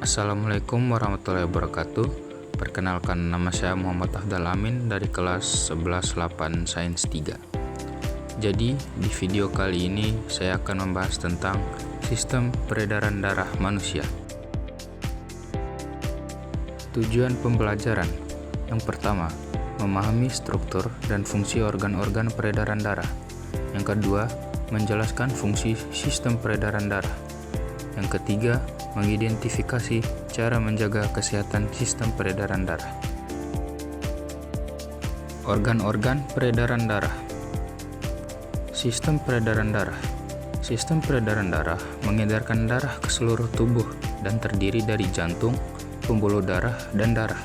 Assalamualaikum warahmatullahi wabarakatuh. Perkenalkan, nama saya Muhammad Afdal Amin dari kelas 11-8 Sains 3. Jadi di video kali ini saya akan membahas tentang sistem peredaran darah manusia. Tujuan pembelajaran yang pertama, memahami struktur dan fungsi organ-organ peredaran darah. Yang kedua, menjelaskan fungsi sistem peredaran darah. Yang ketiga, mengidentifikasi cara menjaga kesehatan sistem peredaran darah. Organ-organ peredaran darah. Sistem peredaran darah. Sistem peredaran darah mengedarkan darah ke seluruh tubuh dan terdiri dari jantung, pembuluh darah, dan darah.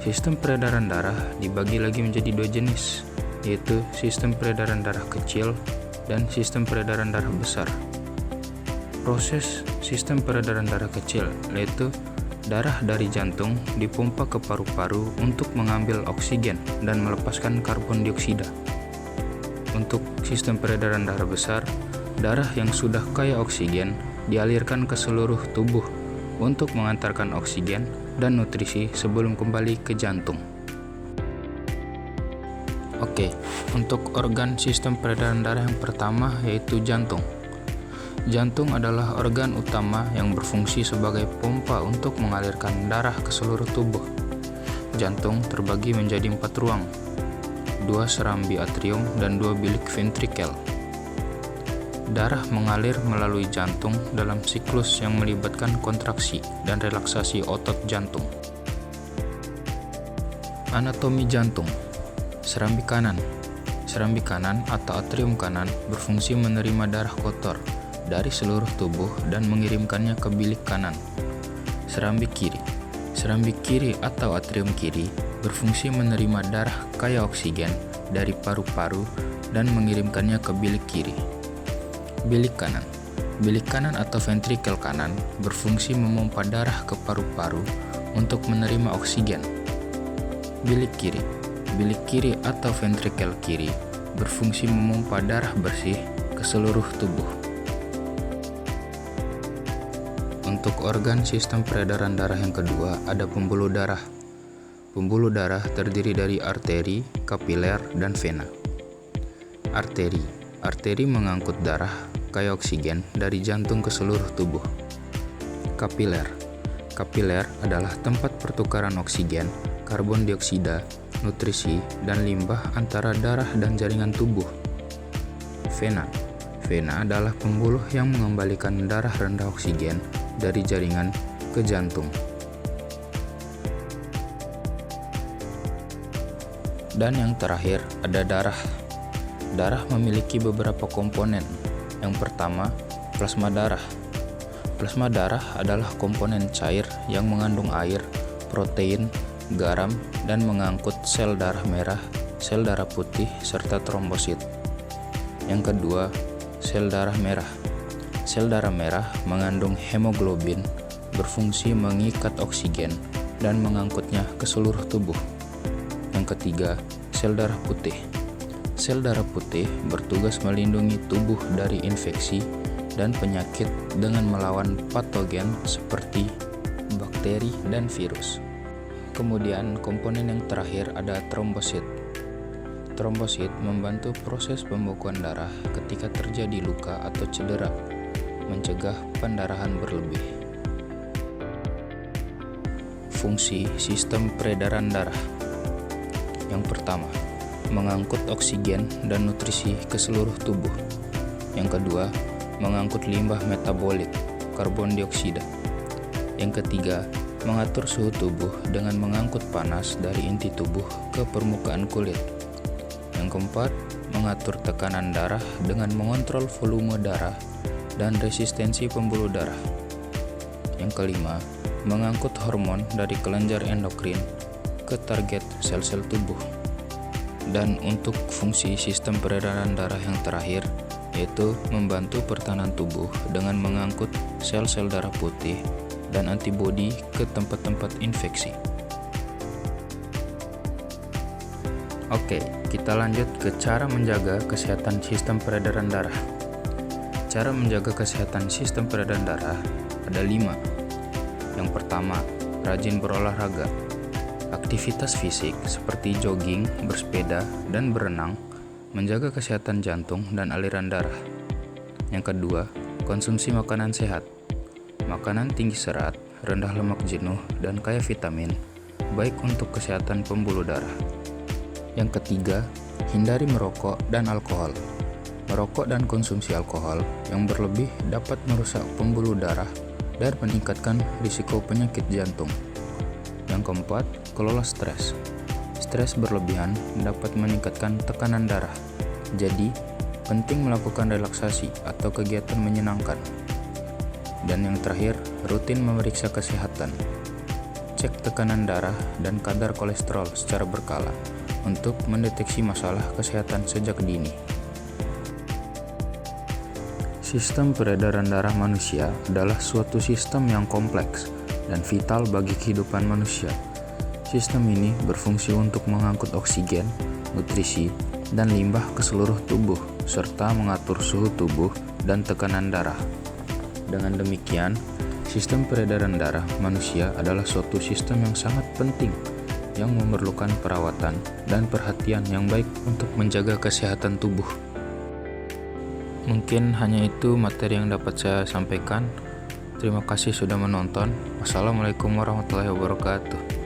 Sistem peredaran darah dibagi lagi menjadi dua jenis, yaitu sistem peredaran darah kecil dan sistem peredaran darah besar. Proses sistem peredaran darah kecil yaitu darah dari jantung dipompa ke paru-paru untuk mengambil oksigen dan melepaskan karbon dioksida. Untuk sistem peredaran darah besar, darah yang sudah kaya oksigen dialirkan ke seluruh tubuh untuk mengantarkan oksigen dan nutrisi sebelum kembali ke jantung. Oke, untuk organ sistem peredaran darah yang pertama yaitu jantung. Jantung adalah organ utama yang berfungsi sebagai pompa untuk mengalirkan darah ke seluruh tubuh. Jantung terbagi menjadi 4 ruang, 2 serambi atrium dan 2 bilik ventrikel. Darah mengalir melalui jantung dalam siklus yang melibatkan kontraksi dan relaksasi otot jantung. Anatomi jantung. Serambi kanan. Serambi kanan atau atrium kanan berfungsi menerima darah kotor dari seluruh tubuh dan mengirimkannya ke bilik kanan. Serambi kiri. Serambi kiri atau atrium kiri berfungsi menerima darah kaya oksigen dari paru-paru dan mengirimkannya ke bilik kiri. Bilik kanan. Bilik kanan atau ventrikel kanan berfungsi memompa darah ke paru-paru untuk menerima oksigen. Bilik kiri. Bilik kiri atau ventrikel kiri berfungsi memompa darah bersih ke seluruh tubuh. Untuk organ sistem peredaran darah yang kedua ada pembuluh darah. Pembuluh darah terdiri dari arteri, kapiler, dan vena. Arteri. Arteri mengangkut darah kaya oksigen dari jantung ke seluruh tubuh. Kapiler. Kapiler adalah tempat pertukaran oksigen, karbon dioksida, nutrisi, dan limbah antara darah dan jaringan tubuh. Vena. Vena adalah pembuluh yang mengembalikan darah rendah oksigen dari jaringan ke jantung. Dan yang terakhir ada darah. Darah memiliki beberapa komponen. Yang pertama, plasma darah. Plasma darah adalah komponen cair yang mengandung air, protein, garam, dan mengangkut sel darah merah, sel darah putih, serta trombosit. Yang kedua, sel darah merah. Sel darah merah mengandung hemoglobin, berfungsi mengikat oksigen dan mengangkutnya ke seluruh tubuh. Yang ketiga, sel darah putih. Sel darah putih bertugas melindungi tubuh dari infeksi dan penyakit dengan melawan patogen seperti bakteri dan virus. Kemudian komponen yang terakhir ada trombosit. Trombosit membantu proses pembekuan darah ketika terjadi luka atau cedera, mencegah pendarahan berlebih. Fungsi sistem peredaran darah. Yang pertama, mengangkut oksigen dan nutrisi ke seluruh tubuh. Yang kedua, mengangkut limbah metabolik, karbon dioksida. Yang ketiga, mengatur suhu tubuh dengan mengangkut panas dari inti tubuh ke permukaan kulit. Yang keempat, mengatur tekanan darah dengan mengontrol volume darah dan resistensi pembuluh darah. Yang kelima, mengangkut hormon dari kelenjar endokrin ke target sel-sel tubuh. Dan untuk fungsi sistem peredaran darah yang terakhir, yaitu membantu pertahanan tubuh dengan mengangkut sel-sel darah putih dan antibodi ke tempat-tempat infeksi. Oke, kita lanjut ke cara menjaga kesehatan sistem peredaran darah. Cara menjaga kesehatan sistem peredaran darah ada 5. Yang Yang pertama, rajin berolahraga. Aktivitas fisik seperti jogging, bersepeda, dan berenang menjaga kesehatan jantung dan aliran darah. Yang kedua, konsumsi makanan sehat. Makanan tinggi serat, rendah lemak jenuh, dan kaya vitamin, baik untuk kesehatan pembuluh darah. Yang ketiga, hindari merokok dan alkohol. Merokok dan konsumsi alkohol yang berlebih dapat merusak pembuluh darah dan meningkatkan risiko penyakit jantung. Yang keempat, kelola stres. Stres berlebihan dapat meningkatkan tekanan darah. Jadi, penting melakukan relaksasi atau kegiatan menyenangkan. Dan yang terakhir, rutin memeriksa kesehatan. Cek tekanan darah dan kadar kolesterol secara berkala untuk mendeteksi masalah kesehatan sejak dini. Sistem peredaran darah manusia adalah suatu sistem yang kompleks dan vital bagi kehidupan manusia. Sistem ini berfungsi untuk mengangkut oksigen, nutrisi, dan limbah ke seluruh tubuh, serta mengatur suhu tubuh dan tekanan darah. Dengan demikian, sistem peredaran darah manusia adalah suatu sistem yang sangat penting yang memerlukan perawatan dan perhatian yang baik untuk menjaga kesehatan tubuh. Mungkin hanya itu materi yang dapat saya sampaikan. Terima kasih sudah menonton. Wassalamualaikum warahmatullahi wabarakatuh.